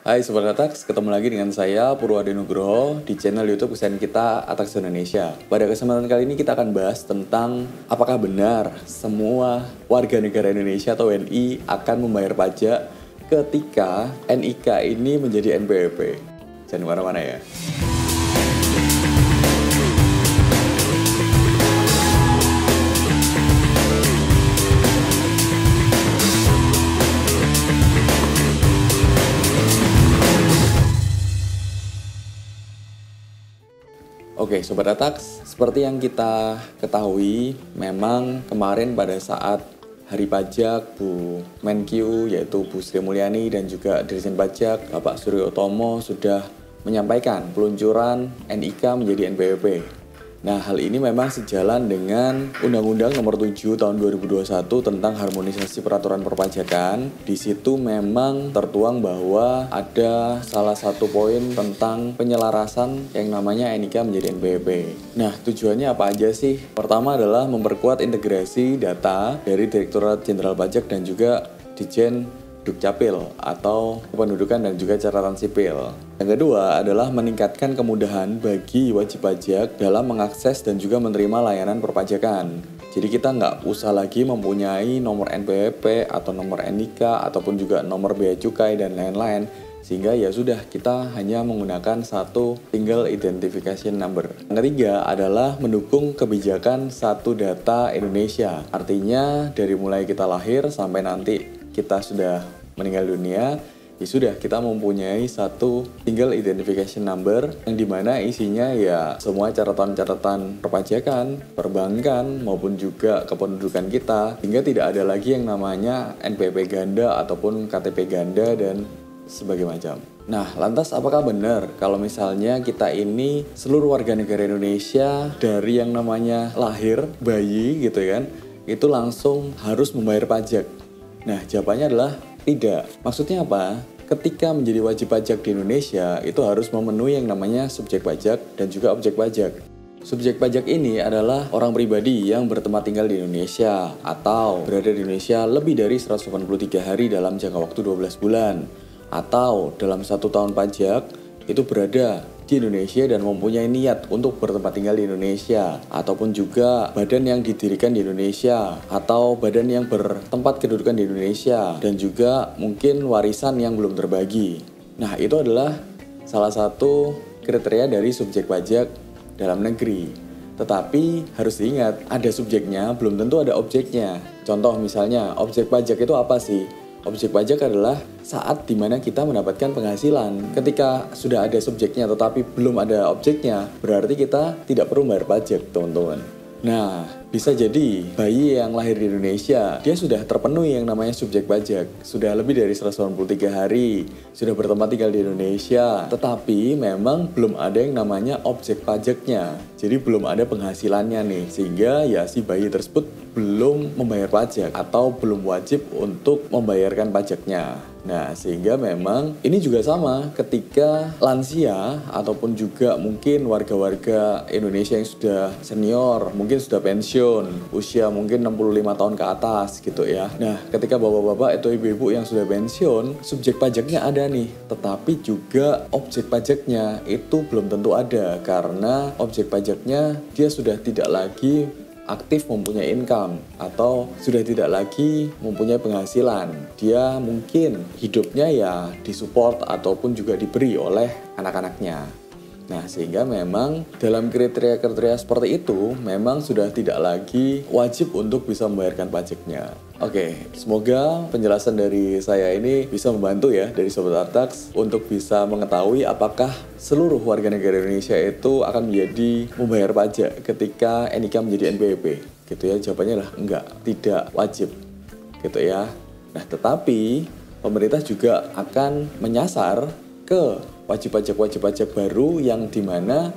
Hai Sobat Atax, ketemu lagi dengan saya Purwadi Nugroho di channel YouTube kesayangan kita Atax Indonesia. Pada kesempatan kali ini kita akan bahas tentang apakah benar semua warga negara Indonesia atau WNI akan membayar pajak ketika NIK ini menjadi NPWP. Jangan kemana-mana ya. Oke, Sobat Atax, seperti yang kita ketahui, memang kemarin pada saat Hari Pajak, Bu Menkyu, yaitu Bu Sri Mulyani dan juga Dirjen Pajak, Bapak Suryo Utomo sudah menyampaikan peluncuran NIK menjadi NPWP. Nah, hal ini memang sejalan dengan Undang-Undang Nomor 7 Tahun 2021 tentang harmonisasi peraturan perpajakan. Di situ memang tertuang bahwa ada salah satu poin tentang penyelarasan yang namanya NIK menjadi NPWP. Nah, tujuannya apa aja sih? Pertama adalah memperkuat integrasi data dari Direktorat Jenderal Pajak dan juga Ditjen Dukcapil atau Kependudukan dan juga Catatan Sipil. Yang kedua adalah meningkatkan kemudahan bagi wajib pajak dalam mengakses dan juga menerima layanan perpajakan. Jadi kita nggak usah lagi mempunyai nomor NPWP atau nomor NIK ataupun juga nomor bea cukai dan lain-lain. Sehingga ya sudah, kita hanya menggunakan satu single identification number. Yang ketiga adalah mendukung kebijakan satu data Indonesia. Artinya dari mulai kita lahir sampai nanti kita sudah meninggal dunia, ya sudah, kita mempunyai satu single identification number yang dimana isinya ya semua catatan-catatan perpajakan, perbankan maupun juga kependudukan kita, hingga tidak ada lagi yang namanya NPWP ganda ataupun KTP ganda dan sebagainya macam. Nah, lantas apakah benar kalau misalnya kita ini seluruh warga negara Indonesia dari yang namanya lahir, bayi gitu kan, itu langsung harus membayar pajak? Nah, jawabannya adalah tidak. Maksudnya apa? Ketika menjadi wajib pajak di Indonesia, itu harus memenuhi yang namanya subjek pajak dan juga objek pajak. Subjek pajak ini adalah orang pribadi yang bertempat tinggal di Indonesia atau berada di Indonesia lebih dari 183 hari dalam jangka waktu 12 bulan. Atau dalam 1 tahun pajak, itu berada di Indonesia dan mempunyai niat untuk bertempat tinggal di Indonesia, ataupun juga badan yang didirikan di Indonesia atau badan yang bertempat kedudukan di Indonesia, dan juga mungkin warisan yang belum terbagi. Nah, itu adalah salah satu kriteria dari subjek pajak dalam negeri. Tetapi harus diingat, ada subjeknya belum tentu ada objeknya. Contoh misalnya, objek pajak itu apa sih? Objek pajak adalah saat dimana kita mendapatkan penghasilan. Ketika sudah ada subjeknya tetapi belum ada objeknya, berarti kita tidak perlu bayar pajak, teman-teman. Nah, bisa jadi bayi yang lahir di Indonesia, dia sudah terpenuhi yang namanya subjek pajak. Sudah lebih dari 183 hari, sudah bertempat tinggal di Indonesia. Tetapi memang belum ada yang namanya objek pajaknya. Jadi belum ada penghasilannya nih. Sehingga ya si bayi tersebut belum membayar pajak atau belum wajib untuk membayarkan pajaknya. Nah, sehingga memang ini juga sama ketika lansia ataupun juga mungkin warga-warga Indonesia yang sudah senior, mungkin sudah pensiun, usia mungkin 65 tahun ke atas gitu ya. Nah, ketika bapak-bapak atau ibu-ibu yang sudah pensiun, subjek pajaknya ada nih, tetapi juga objek pajaknya itu belum tentu ada karena objek pajaknya dia sudah tidak lagi aktif mempunyai income atau sudah tidak lagi mempunyai penghasilan. Dia mungkin hidupnya ya disupport ataupun juga diberi oleh anak-anaknya. Nah, sehingga memang dalam kriteria-kriteria seperti itu memang sudah tidak lagi wajib untuk bisa membayarkan pajaknya. Oke, semoga penjelasan dari saya ini bisa membantu ya dari Sobat Atax untuk bisa mengetahui apakah seluruh warga negara Indonesia itu akan menjadi membayar pajak ketika NIK menjadi NPWP. Gitu ya, jawabannya adalah enggak, tidak wajib. Gitu ya. Nah, tetapi pemerintah juga akan menyasar ke wajib pajak baru yang dimana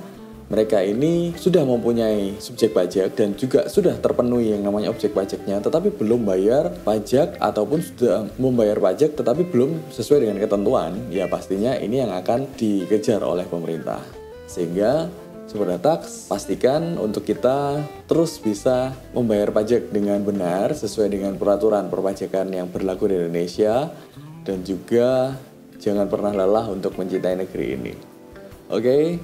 mereka ini sudah mempunyai subjek pajak dan juga sudah terpenuhi yang namanya objek pajaknya, tetapi belum bayar pajak ataupun sudah membayar pajak tetapi belum sesuai dengan ketentuan. Ya pastinya ini yang akan dikejar oleh pemerintah. Sehingga Sobat Atax, pastikan untuk kita terus bisa membayar pajak dengan benar sesuai dengan peraturan perpajakan yang berlaku di Indonesia dan juga jangan pernah lelah untuk mencintai negeri ini. Oke,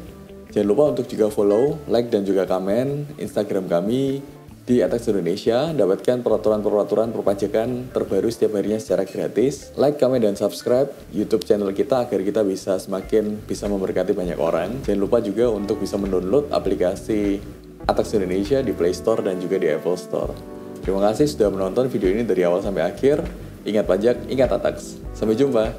jangan lupa untuk juga follow, like, dan juga komen Instagram kami di Atax Indonesia. Dapatkan peraturan-peraturan perpajakan terbaru setiap harinya secara gratis. Like, komen, dan subscribe YouTube channel kita agar kita bisa semakin bisa memberkati banyak orang. Jangan lupa juga untuk bisa mendownload aplikasi Atax Indonesia di Play Store dan juga di Apple Store. Terima kasih sudah menonton video ini dari awal sampai akhir. Ingat pajak, ingat Atax. Sampai jumpa.